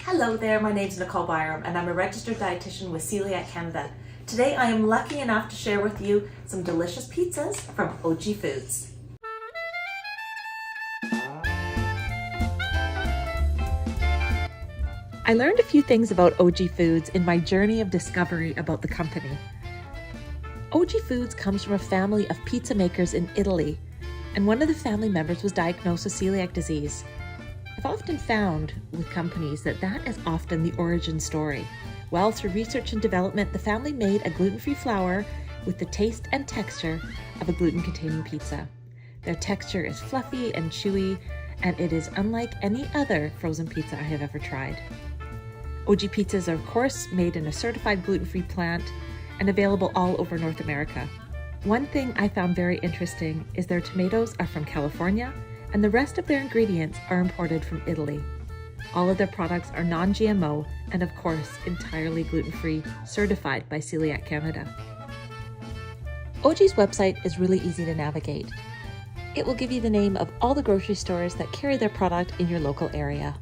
Hello there, my name is Nicole Byram and I'm a registered dietitian with CCA Canada. Today I am lucky enough to share with you some delicious pizzas from OGGI Foods. I learned a few things about OGGI Foods in my journey of discovery about the company. OGGI Foods comes from a family of pizza makers in Italy, and one of the family members was diagnosed with celiac disease. I've often found with companies that is often the origin story. Well, through research and development, the family made a gluten-free flour with the taste and texture of a gluten-containing pizza. Their texture is fluffy and chewy, and it is unlike any other frozen pizza I have ever tried. OGGI pizzas are, of course, made in a certified gluten-free plant and available all over North America. One thing I found very interesting is their tomatoes are from California, and the rest of their ingredients are imported from Italy. All of their products are non-GMO and, of course, entirely gluten-free, certified by CCA Canada. OGGI's website is really easy to navigate. It will give you the name of all the grocery stores that carry their product in your local area.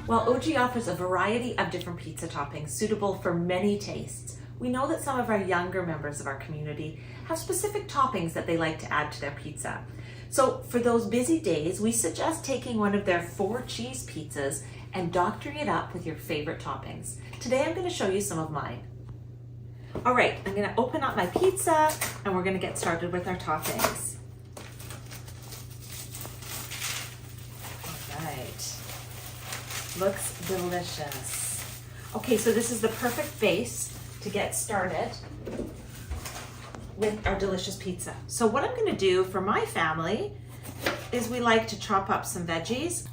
While OGGI offers a variety of different pizza toppings suitable for many tastes, we know that some of our younger members of our community have specific toppings that they like to add to their pizza. So for those busy days, we suggest taking one of their 4 cheese pizzas and doctoring it up with your favorite toppings. Today I'm going to show you some of mine. All right, I'm going to open up my pizza and we're going to get started with our toppings. All right, looks delicious. Okay, so this is the perfect base to get started with our delicious pizza. So what I'm going to do for my family is we like to chop up some veggies.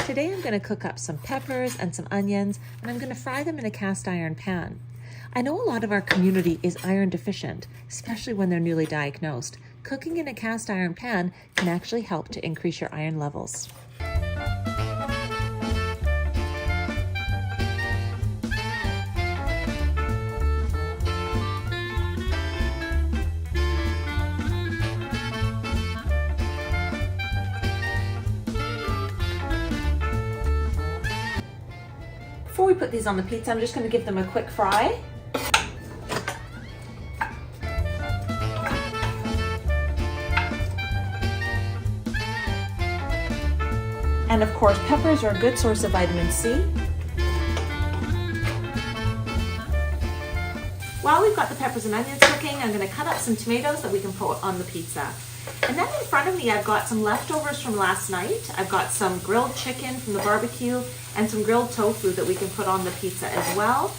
Today I'm going to cook up some peppers and some onions, and I'm going to fry them in a cast iron pan. I know a lot of our community is iron deficient, especially when they're newly diagnosed. Cooking in a cast iron pan can actually help to increase your iron levels. Before we put these on the pizza, I'm just going to give them a quick fry. And of course, peppers are a good source of vitamin C. While we've got the peppers and onions cooking, I'm going to cut up some tomatoes that we can put on the pizza. And then in front of me, I've got some leftovers from last night. I've got some grilled chicken from the barbecue and some grilled tofu that we can put on the pizza as well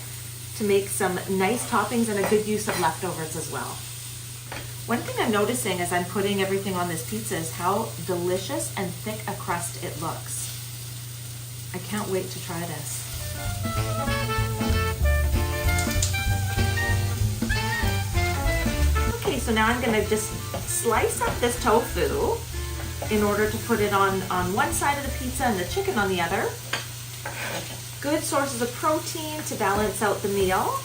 to make some nice toppings and a good use of leftovers as well. One thing I'm noticing as I'm putting everything on this pizza is how delicious and thick a crust it looks. I can't wait to try this. Okay, so now I'm going to just slice up this tofu in order to put it on one side of the pizza and the chicken on the other. Good sources of protein to balance out the meal.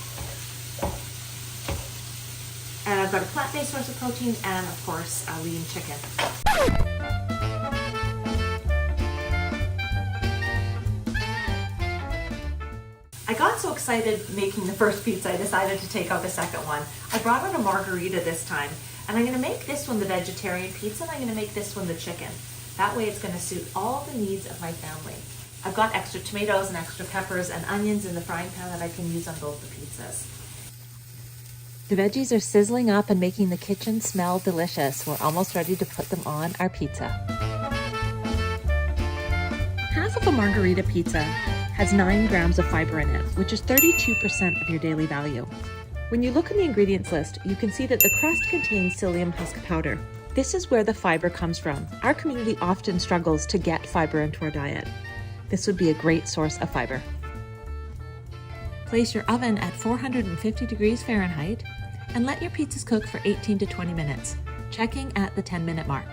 And I've got a plant-based source of protein and, of course, a lean chicken. I got so excited making the first pizza, I decided to take out the second one. I brought out a margarita this time, and I'm going to make this one the vegetarian pizza, and I'm going to make this one the chicken. That way it's going to suit all the needs of my family. I've got extra tomatoes and extra peppers and onions in the frying pan that I can use on both the pizzas. The veggies are sizzling up and making the kitchen smell delicious. We're almost ready to put them on our pizza. Half of a margarita pizza has 9 grams of fiber in it, which is 32% of your daily value. When you look in the ingredients list, you can see that the crust contains psyllium husk powder. This is where the fiber comes from. Our community often struggles to get fiber into our diet. This would be a great source of fiber. Place your oven at 450 degrees Fahrenheit and let your pizzas cook for 18 to 20 minutes, checking at the 10-minute mark.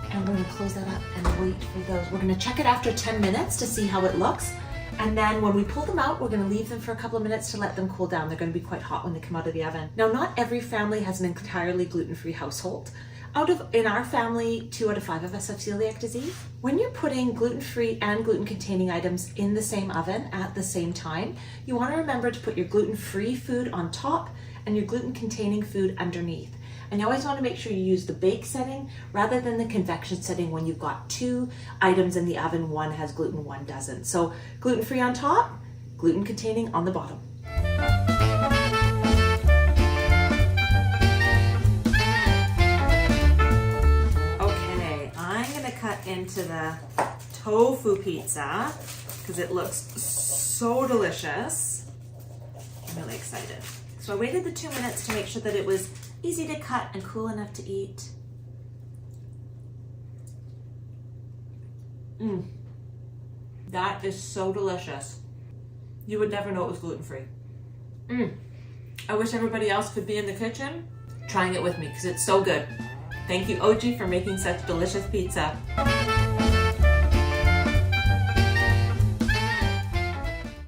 And we're going to close that up and wait for those. We're going to check it after 10 minutes to see how it looks. And then when we pull them out, we're gonna leave them for a couple of minutes to let them cool down. They're gonna be quite hot when they come out of the oven. Now, not every family has an entirely gluten-free household. In our family, 2 out of 5 of us have celiac disease. When you're putting gluten-free and gluten-containing items in the same oven at the same time, you wanna remember to put your gluten-free food on top and your gluten-containing food underneath. And you always wanna make sure you use the bake setting rather than the convection setting when you've got 2 items in the oven, one has gluten, one doesn't. So gluten-free on top, gluten-containing on the bottom. Cut into the tofu pizza because it looks so delicious. I'm really excited. So I waited the 2 minutes to make sure that it was easy to cut and cool enough to eat. That is so delicious. You would never know it was gluten-free. I wish everybody else could be in the kitchen trying it with me because it's so good. Thank you, OGGI, for making such delicious pizza.